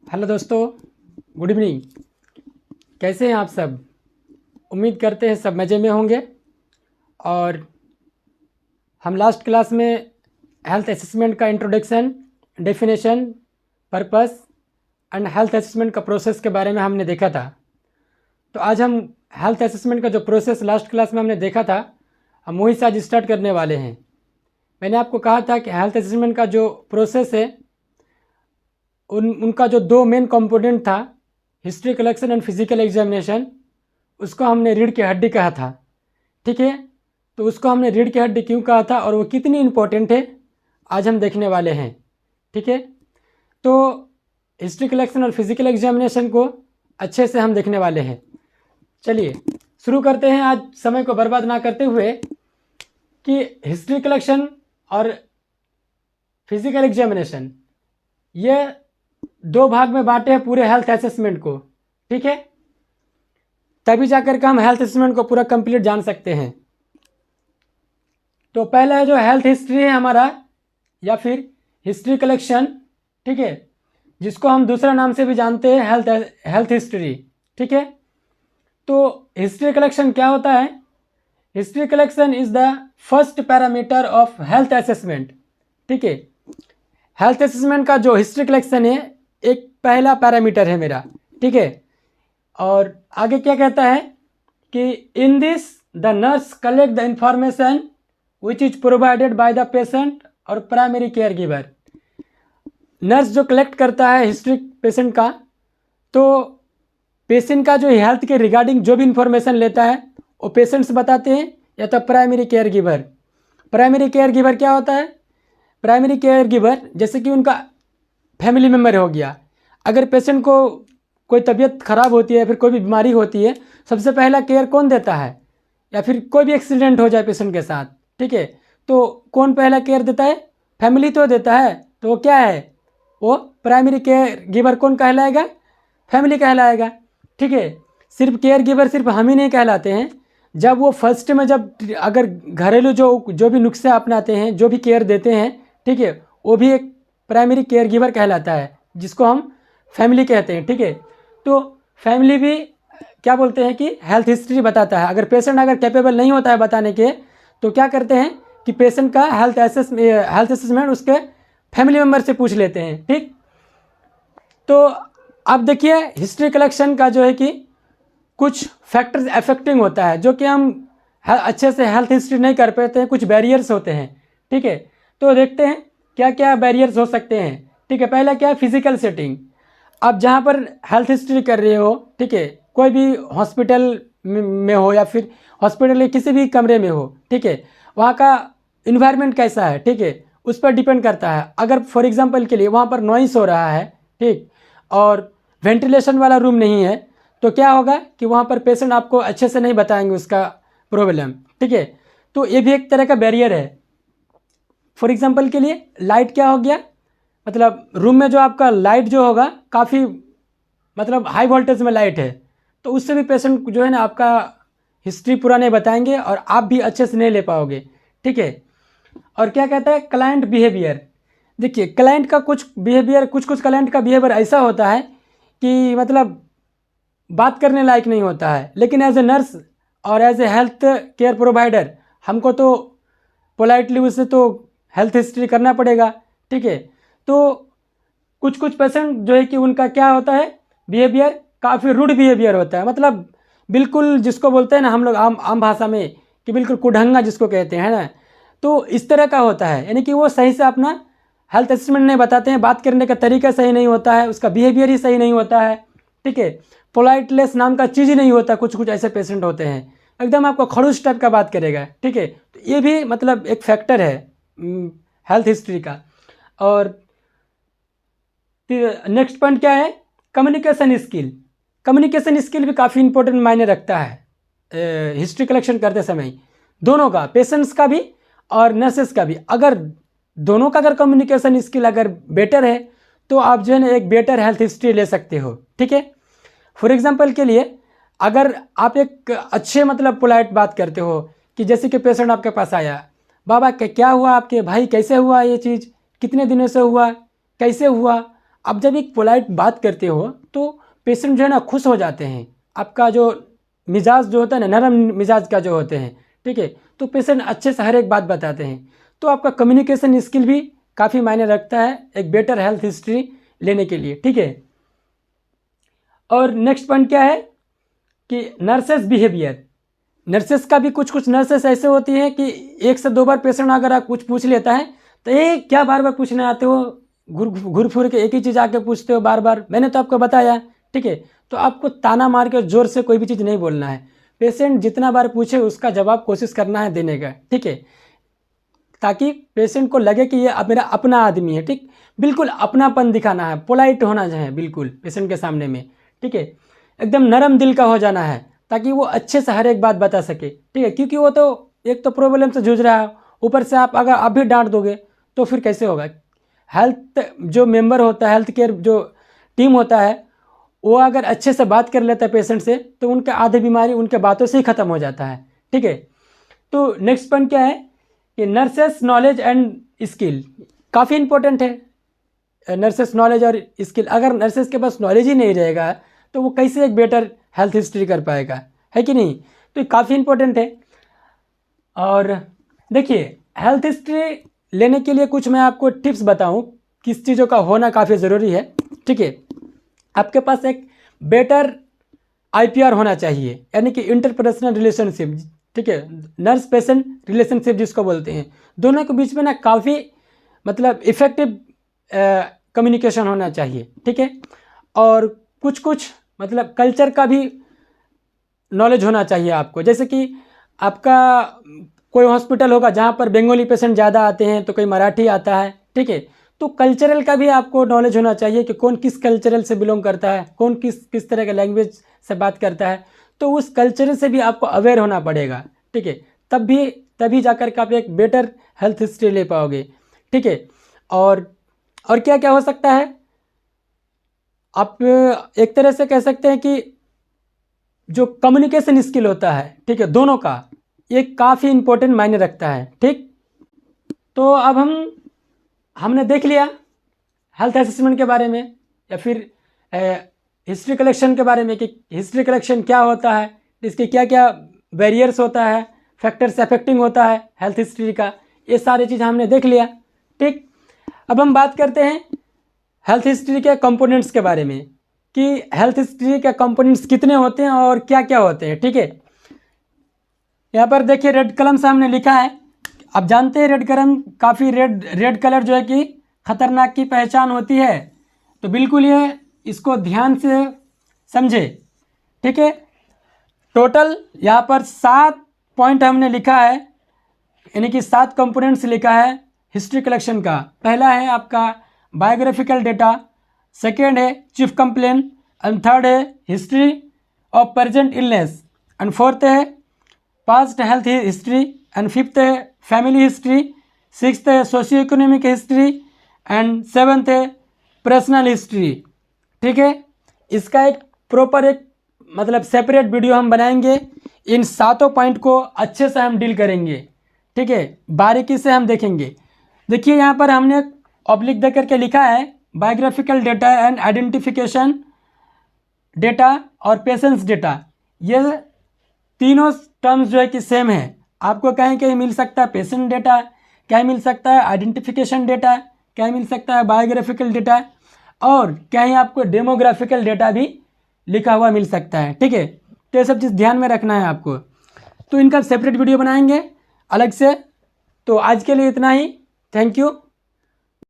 Hello दोस्तों, good evening. कैसे हैं आप सब? उम्मीद करते हैं सब मज़े में होंगे। और हम लास्ट क्लास में हेल्थ असेसमेंट का introduction, definition, purpose and health assessment का प्रोसेस के बारे में हमने देखा था। तो आज हम हेल्थ असेसमेंट का जो प्रोसेस लास्ट क्लास में हमने देखा था, हम वही से आज स्टार्ट करने वाले हैं। मैंने आपको कहा था कि हेल्थ असेसमेंट का जो प्रोसेस है उनका जो दो मेन कंपोनेंट था, history collection and physical examination, उसको हमने रीढ़ की हड्डी कहा था। ठीक है, तो उसको हमने रीढ़ की हड्डी क्यों कहा था और वो कितनी इम्पोर्टेंट है आज हम देखने वाले हैं। ठीक है, तो हिस्ट्री कलेक्शन और फिजिकल एग्जामिनेशन को अच्छे से हम देखने वाले हैं। चलिए शुरू करते हैं, आज समय को बर्बाद ना करते हुए, कि हिस्ट्री कलेक्शन और फिजिकल एग्जामिनेशन ये दो भाग में बांटे हैं पूरे हेल्थ असेसमेंट को। ठीक है, तभी जाकर के हम हेल्थ असेसमेंट को पूरा कंप्लीट जान सकते हैं। तो पहला है जो हेल्थ हिस्ट्री है हमारा, या फिर हिस्ट्री कलेक्शन। ठीक है, जिसको हम दूसरा नाम से भी जानते हैं हेल्थ हिस्ट्री। ठीक है, तो हिस्ट्री कलेक्शन क्या होता है? History collection is the first parameter of health assessment. ठीक है, हेल्थ असेसमेंट का जो हिस्ट्री कलेक्शन है एक पहला पैरामीटर है मेरा। ठीक है, और आगे क्या कहता है कि in this the nurse collect the information which is provided by the patient और प्राइमरी केयर गिवर। नर्स जो कलेक्ट करता है हिस्ट्री पेशेंट का, तो पेशेंट का जो हेल्थ के रिगार्डिंग जो भी इंफॉर्मेशन लेता है वो पेशेंट्स बताते हैं या तो primary care giver. Primary care giver क्या होता है? प्राइमरी केयर गिवर जैसे कि उनका फैमिली मेम्बर हो गया। अगर पेशेंट को कोई तबीयत खराब होती है, फिर कोई भी बीमारी होती है, सबसे पहला केयर कौन देता है? या फिर कोई भी एक्सीडेंट हो जाए पेशेंट के साथ, ठीक है, तो कौन पहला केयर देता है? फैमिली तो देता है। तो वो क्या है? वो प्राइमरी केयर गिवर कौन कहलाएगा? फैमिली कहलाएगा। ठीक है, सिर्फ केयर गिवर सिर्फ हम ही नहीं कहलाते हैं। जब वो फर्स्ट में जब अगर घरेलू जो भी नुस्खे अपनाते हैं, जो भी केयर देते हैं, ठीक है, वो भी एक प्राइमरी केयर गिवर कहलाता है, जिसको हम फैमिली कहते हैं। ठीक है, तो फैमिली भी क्या बोलते हैं कि हेल्थ हिस्ट्री बताता है। अगर पेशेंट अगर कैपेबल नहीं होता है बताने के, तो क्या करते हैं कि पेशेंट का हेल्थ असेसमेंट उसके फैमिली मेम्बर से पूछ लेते हैं। ठीक, तो अब देखिए हिस्ट्री कलेक्शन का जो है कि कुछ फैक्टर्स अफेक्टिंग होता है, जो कि हम अच्छे से हेल्थ हिस्ट्री नहीं कर पाते हैं, कुछ बैरियर्स होते हैं। ठीक है, तो देखते हैं क्या क्या बैरियर्स हो सकते हैं। ठीक है, पहला क्या है? Physical setting. आप जहाँ पर हेल्थ हिस्ट्री कर रहे हो, ठीक है, कोई भी हॉस्पिटल में हो या फिर हॉस्पिटल के किसी भी कमरे में हो, ठीक है, वहाँ का इन्वायरमेंट कैसा है, ठीक है, उस पर डिपेंड करता है। अगर फॉर एग्जांपल के लिए वहाँ पर नॉइस हो रहा है, ठीक, और वेंटिलेशन वाला रूम नहीं है, तो क्या होगा कि वहाँ पर पेशेंट आपको अच्छे से नहीं बताएंगे उसका प्रॉब्लम। ठीक है, तो ये भी एक तरह का बैरियर है। फॉर एग्जांपल के लिए लाइट क्या हो गया, मतलब रूम में जो आपका लाइट जो होगा काफ़ी मतलब हाई वोल्टेज में लाइट है, तो उससे भी पेशेंट जो है ना आपका हिस्ट्री पूरा नहीं बताएंगे और आप भी अच्छे से नहीं ले पाओगे। ठीक है, और क्या कहता है? Client behaviour. देखिए क्लाइंट का कुछ बिहेवियर, कुछ क्लाइंट का बिहेवियर ऐसा होता है कि मतलब बात करने लायक नहीं होता है, लेकिन एज ए नर्स और as a health care provider हमको तो पोलाइटली उससे तो हेल्थ हिस्ट्री करना पड़ेगा। ठीक है, तो कुछ पेशेंट जो है कि उनका क्या होता है बिहेवियर, काफ़ी रूड बिहेवियर होता है, मतलब बिल्कुल जिसको बोलते हैं ना हम लोग आम भाषा में कि बिल्कुल कुढंगा जिसको कहते हैं ना, तो इस तरह का होता है। यानी कि वो सही से अपना हेल्थ असेसमेंट नहीं बताते हैं, बात करने का तरीका सही नहीं होता है, उसका बिहेवियर ही सही नहीं होता है। ठीक है, पोलाइटनेस नाम का चीज़ ही नहीं होता। कुछ ऐसे पेशेंट होते हैं एकदम आपको खड़ूस टाइप का बात करेगा। ठीक है, तो ये भी मतलब एक फैक्टर है हेल्थ हिस्ट्री का। और नेक्स्ट पॉइंट क्या है? Communication skill. कम्युनिकेशन स्किल भी काफ़ी इंपॉर्टेंट मायने रखता है हिस्ट्री कलेक्शन करते समय, दोनों का, पेशेंट्स का भी और नर्सेस का भी। अगर दोनों का अगर कम्युनिकेशन स्किल अगर बेटर है तो आप जो है ना एक बेटर हेल्थ हिस्ट्री ले सकते हो। ठीक है, फॉर एग्जांपल के लिए अगर आप एक अच्छे मतलब पोलाइट बात करते हो कि जैसे कि पेशेंट आपके पास आया, बाबा क्या हुआ आपके भाई, कैसे हुआ ये चीज़, कितने दिनों से हुआ, कैसे हुआ, आप जब एक पोलाइट बात करते हो तो पेशेंट जो है ना खुश हो जाते हैं। आपका जो मिजाज जो होता है ना, नरम मिजाज का जो होते हैं, ठीक है, तो पेशेंट अच्छे से हर एक बात बताते हैं। तो आपका कम्युनिकेशन स्किल भी काफ़ी मायने रखता है एक बेटर हेल्थ हिस्ट्री लेने के लिए, ठीक है। और नेक्स्ट पॉइंट क्या है कि नर्सेस बिहेवियर। नर्सेस का भी कुछ नर्सेस ऐसे होती हैं कि 1 से 2 बार पेशेंट अगर आप कुछ पूछ लेता है तो ये क्या बार बार पूछने आते हो, घूर फिर के एक ही चीज़ आके पूछते हो बार बार, मैंने तो आपको बताया, ठीक है। तो आपको ताना मार के जोर से कोई भी चीज़ नहीं बोलना है। पेशेंट जितना बार पूछे उसका जवाब कोशिश करना है देने का, ठीक है, ताकि पेशेंट को लगे कि ये मेरा अपना आदमी है, ठीक। बिल्कुल अपनापन दिखाना है, पोलाइट होना चाहिए बिल्कुल पेशेंट के सामने में, ठीक है। एकदम नरम दिल का हो जाना है ताकि वो अच्छे से हर एक बात बता सके, ठीक है। क्योंकि वो तो एक तो प्रॉब्लम से जूझ रहा है, ऊपर से अगर आप भी डांट दोगे तो फिर कैसे होगा। हेल्थ जो मेंबर होता है, हेल्थ केयर जो टीम होता है, वो अगर अच्छे से बात कर लेता है पेशेंट से तो उनका आधी बीमारी उनके बातों से ही ख़त्म हो जाता है, ठीक है। तो नेक्स्ट पॉइंट क्या है कि नर्सेस नॉलेज एंड स्किल काफ़ी इंपॉर्टेंट है। नर्सेस नॉलेज और स्किल, अगर नर्सेस के पास नॉलेज ही नहीं रहेगा तो वो कैसे एक बेटर हेल्थ हिस्ट्री कर पाएगा, है कि नहीं। तो ये काफ़ी इंपॉर्टेंट है। और देखिए हेल्थ हिस्ट्री लेने के लिए कुछ मैं आपको टिप्स बताऊं किस चीज़ों का होना काफ़ी ज़रूरी है, ठीक है। आपके पास एक बेटर IPR होना चाहिए, यानी कि इंटरपर्सनल रिलेशनशिप, ठीक है, नर्स पेशेंट रिलेशनशिप जिसको बोलते हैं। दोनों के बीच में ना काफ़ी मतलब इफ़ेक्टिव कम्युनिकेशन होना चाहिए, ठीक है। और कुछ मतलब कल्चर का भी नॉलेज होना चाहिए आपको। जैसे कि आपका कोई हॉस्पिटल होगा जहाँ पर बंगाली पेशेंट ज़्यादा आते हैं तो कोई मराठी आता है, ठीक है। तो कल्चरल का भी आपको नॉलेज होना चाहिए कि कौन किस कल्चरल से बिलोंग करता है, कौन किस तरह के लैंग्वेज से बात करता है। तो उस कल्चर से भी आपको अवेयर होना पड़ेगा, ठीक है। तभी जाकर के आप एक बेटर हेल्थ हिस्ट्री ले पाओगे, ठीक है। और क्या क्या हो सकता है, आप एक तरह से कह सकते हैं कि जो कम्युनिकेशन स्किल होता है, ठीक है, दोनों का ये काफ़ी इंपॉर्टेंट मायने रखता है, ठीक। तो अब हमने देख लिया हेल्थ असेसमेंट के बारे में या फिर हिस्ट्री कलेक्शन के बारे में कि हिस्ट्री कलेक्शन क्या होता है, इसके क्या क्या बैरियर्स होता है, फैक्टर्स अफेक्टिंग होता है हेल्थ हिस्ट्री का, ये सारी चीज़ हमने देख लिया, ठीक। अब हम बात करते हैं हेल्थ हिस्ट्री के कंपोनेंट्स के बारे में कि हेल्थ हिस्ट्री के कंपोनेंट्स कितने होते हैं और क्या क्या होते हैं, ठीक है। यहाँ पर देखिए रेड कलम से हमने लिखा है। आप जानते हैं रेड कलम काफ़ी रेड कलर जो है कि खतरनाक की पहचान होती है, तो बिल्कुल ये इसको ध्यान से समझे, ठीक है। टोटल यहाँ पर 7 पॉइंट हमने लिखा है, यानी कि 7 कंपोनेंट्स लिखा है हिस्ट्री कलेक्शन का। पहला है आपका बायोग्राफिकल डेटा, सेकेंड है चीफ कंप्लेन, एंड थर्ड है history of present illness, and fourth है past health history, and fifth है फैमिली हिस्ट्री, सिक्स्थ है socio economic history, and seventh है पर्सनल हिस्ट्री, ठीक है। इसका एक प्रॉपर एक मतलब सेपरेट वीडियो हम बनाएंगे, इन 7 पॉइंट को अच्छे से हम डील करेंगे, ठीक है, बारीकी से हम देखेंगे। देखिए यहाँ पर हमने ऑब्लिक दे करके लिखा है biographical data and identification data और पेशेंट्स डेटा। ये तीनों टर्म्स जो है कि सेम है, आपको कहीं कहीं मिल सकता है पेशेंट डेटा, कहीं मिल सकता है आइडेंटिफिकेशन डेटा, कहीं मिल सकता है बायोग्राफिकल डेटा, और कहीं आपको डेमोग्राफिकल डेटा भी लिखा हुआ मिल सकता है, ठीक है। तो ये सब चीज़ ध्यान में रखना है आपको। तो इनका सेपरेट वीडियो बनाएंगे अलग से। तो आज के लिए इतना ही, थैंक यू।